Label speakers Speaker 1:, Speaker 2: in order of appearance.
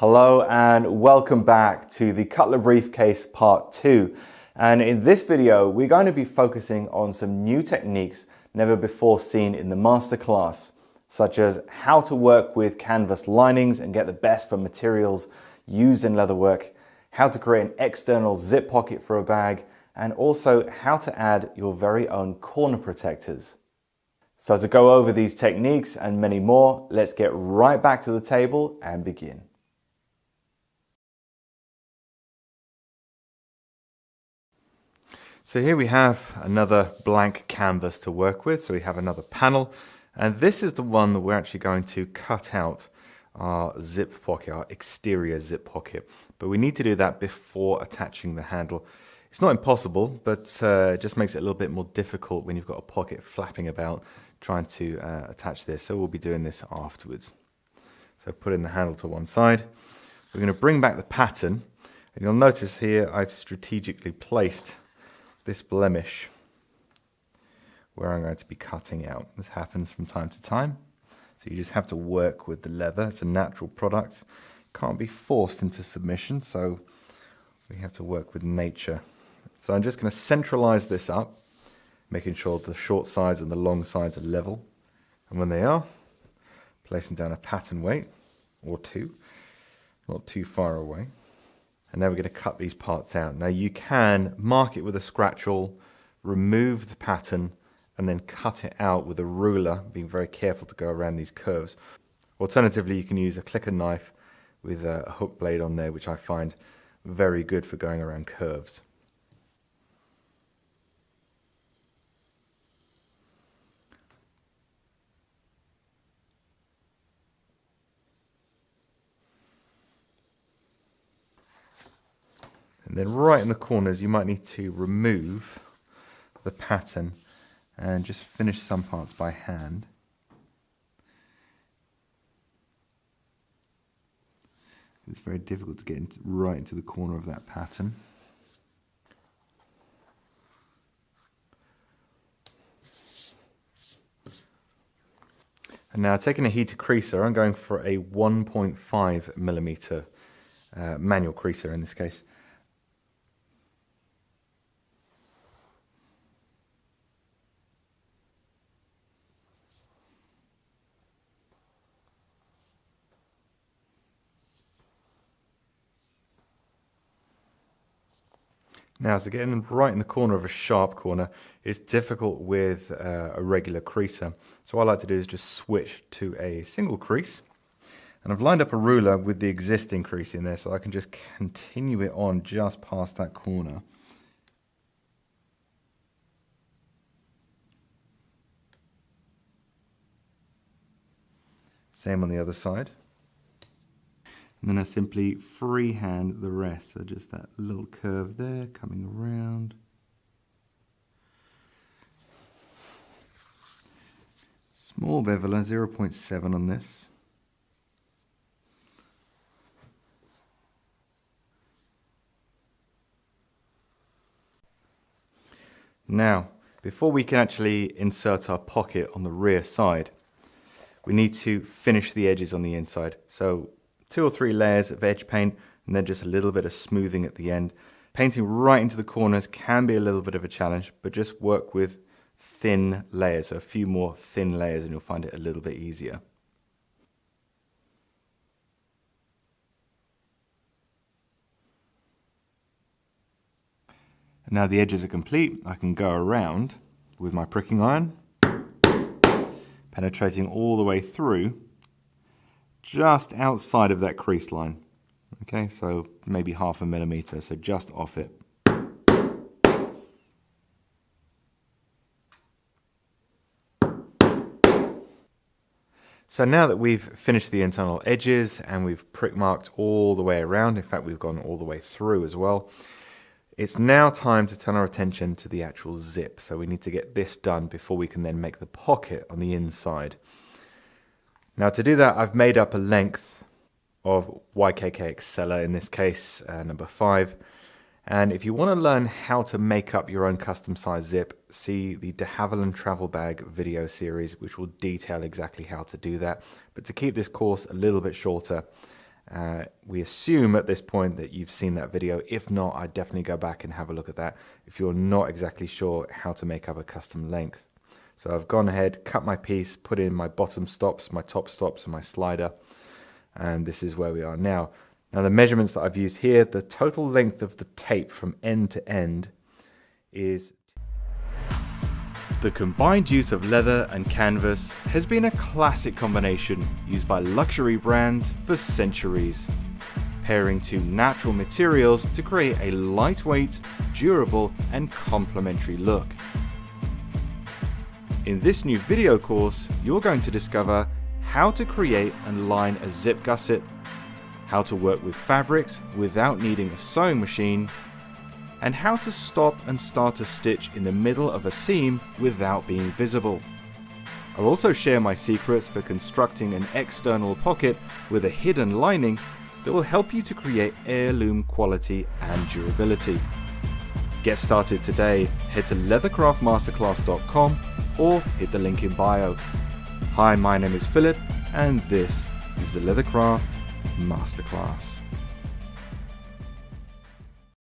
Speaker 1: Hello and welcome back to the Cutler Briefcase Part 2. And in this video, we're going to be focusing on some new techniques never before seen in the masterclass, such as how to work with canvas linings and get the best from materials used in leatherwork, how to create an external zip pocket for a bag, and also how to add your very own corner protectors. So to go over these techniques and many more, let's get right back to the table and begin. So here we have another blank canvas to work with. So we have another panel, and this is the one that we're actually going to cut out our zip pocket, our exterior zip pocket. But we need to do that before attaching the handle. It's not impossible, but it just makes it a little bit more difficult when you've got a pocket flapping about trying to attach this. So we'll be doing this afterwards. So putting the handle to one side. We're going to bring back the pattern, and you'll notice here I've strategically placed this blemish where I'm going to be cutting out. This happens from time to time, so you just have to work with the leather. It's a natural product, can't be forced into submission, so we have to work with nature. So I'm just going to centralize this up, making sure the short sides and the long sides are level, and when they are, placing down a pattern weight or two, not too far away. And now we're going to cut these parts out. Now you can mark it with a scratch awl, remove the pattern, and then cut it out with a ruler, being very careful to go around these curves. Alternatively, you can use a clicker knife with a hook blade on there, which I find very good for going around curves. And then right in the corners, you might need to remove the pattern and just finish some parts by hand. It's very difficult to get right into the corner of that pattern. And now taking a heater creaser, I'm going for a 1.5mm manual creaser in this case. Now, so getting right in the corner of a sharp corner is difficult with a regular creaser. So what I like to do is just switch to a single crease. And I've lined up a ruler with the existing crease in there, so I can just continue it on just past that corner. Same on the other side. And then I simply freehand the rest, so just that little curve there coming around. Small beveler, 0.7 on this. Now, before we can actually insert our pocket on the rear side, we need to finish the edges on the inside. So 2 or 3 layers of edge paint, and then just a little bit of smoothing at the end. Painting right into the corners can be a little bit of a challenge, but just work with thin layers, so a few more thin layers, and you'll find it a little bit easier. And now the edges are complete, I can go around with my pricking iron, penetrating all the way through, just outside of that crease line. Okay, so maybe 0.5 millimeter, so just off it. So now that we've finished the internal edges and we've prick marked all the way around, in fact we've gone all the way through as well, it's now time to turn our attention to the actual zip. So we need to get this done before we can then make the pocket on the inside. Now to do that, I've made up a length of YKK Exceller, in this case number 5. And if you want to learn how to make up your own custom size zip, see the de Havilland travel bag video series, which will detail exactly how to do that. But to keep this course a little bit shorter We assume at this point that you've seen that video. If not, I'd definitely go back and have a look at that if you're not exactly sure how to make up a custom length. So I've gone ahead, cut my piece, put in my bottom stops, my top stops, and my slider, and this is where we are now. Now the measurements that I've used here, the total length of the tape from end to end is... The combined use of leather and canvas has been a classic combination used by luxury brands for centuries, pairing two natural materials to create a lightweight, durable, and complementary look. In this new video course, you're going to discover how to create and line a zip gusset, how to work with fabrics without needing a sewing machine, and how to stop and start a stitch in the middle of a seam without being visible. I'll also share my secrets for constructing an external pocket with a hidden lining that will help you to create heirloom quality and durability. Get started today, head to leathercraftmasterclass.com or hit the link in bio. Hi, my name is Philip and this is the Leathercraft Masterclass.